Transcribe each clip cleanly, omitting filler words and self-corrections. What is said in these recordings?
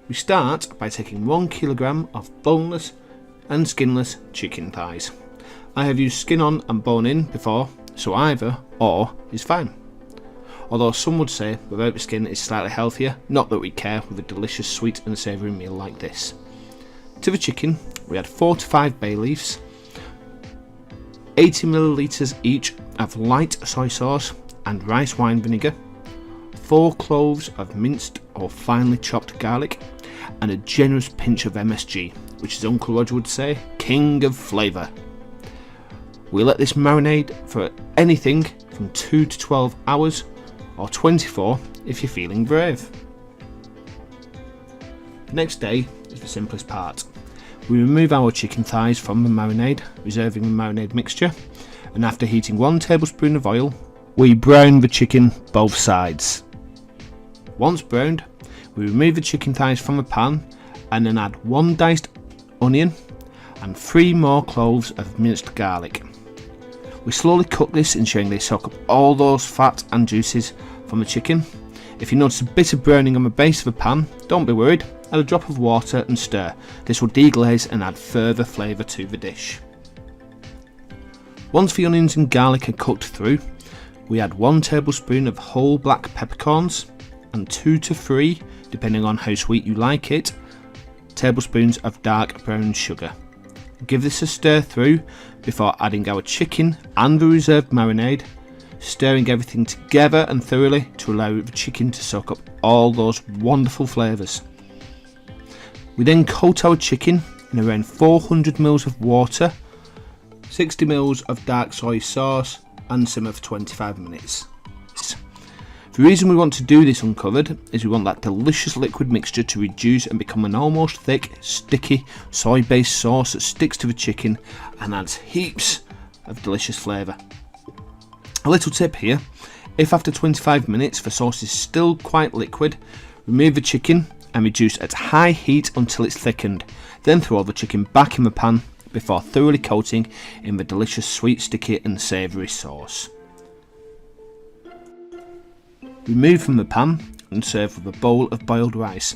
We start by taking 1 kilogram of boneless and skinless chicken thighs. I have used skin on and bone in before, so either or is fine. Although some would say without the skin is slightly healthier, not that we care with a delicious sweet and savoury meal like this. To the chicken, we add 4 to 5 bay leaves, 80 millilitres each of light soy sauce and rice wine vinegar, 4 cloves of minced or finely chopped garlic, and a generous pinch of MSG, which as Uncle Roger would say, king of flavour. We let this marinade for anything from 2 to 12 hours, or 24 if you're feeling brave. The next day is the simplest part. We remove our chicken thighs from the marinade, reserving the marinade mixture, and after heating 1 tablespoon of oil, we brown the chicken both sides. Once browned, we remove the chicken thighs from the pan and then add 1 diced onion and 3 more cloves of minced garlic. We slowly cook this, ensuring they soak up all those fat and juices from the chicken. If you notice a bit of browning on the base of the pan, don't be worried, add a drop of water and stir. This will deglaze and add further flavour to the dish. Once the onions and garlic are cooked through, we add 1 tablespoon of whole black peppercorns and 2 to 3, depending on how sweet you like it, tablespoons of dark brown sugar. Give this a stir through before adding our chicken and the reserved marinade, stirring everything together and thoroughly to allow the chicken to soak up all those wonderful flavours. We then coat our chicken in around 400 ml of water, 60 ml of dark soy sauce, and simmer for 25 minutes. The reason we want to do this uncovered is we want that delicious liquid mixture to reduce and become an almost thick, sticky, soy-based sauce that sticks to the chicken and adds heaps of delicious flavour. A little tip here, if after 25 minutes the sauce is still quite liquid, remove the chicken and reduce at high heat until it's thickened, then throw the chicken back in the pan before thoroughly coating in the delicious sweet, sticky and savoury sauce. Remove from the pan and serve with a bowl of boiled rice.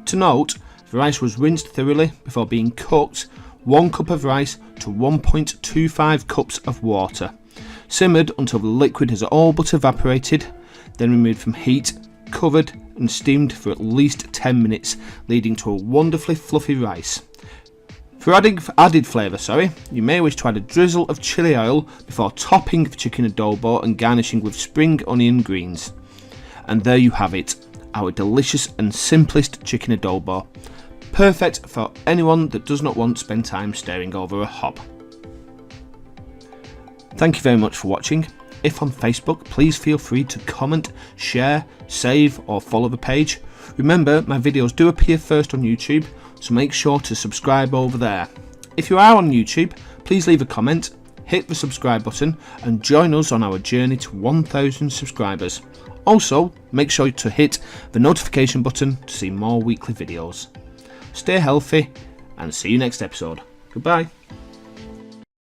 To note, the rice was rinsed thoroughly before being cooked, 1 cup of rice to 1.25 cups of water. Simmered until the liquid has all but evaporated, then removed from heat, covered and steamed for at least 10 minutes, leading to a wonderfully fluffy rice. For added flavour, you may wish to add a drizzle of chilli oil before topping the chicken adobo and garnishing with spring onion greens. And there you have it, our delicious and simplest chicken adobo. Perfect for anyone that does not want to spend time staring over a hob. Thank you very much for watching. If on Facebook, please feel free to comment, share, save or follow the page. Remember, my videos do appear first on YouTube, so make sure to subscribe over there. If you are on YouTube, please leave a comment, hit the subscribe button and join us on our journey to 1,000 subscribers. Also, make sure to hit the notification button to see more weekly videos. Stay healthy and see you next episode. Goodbye.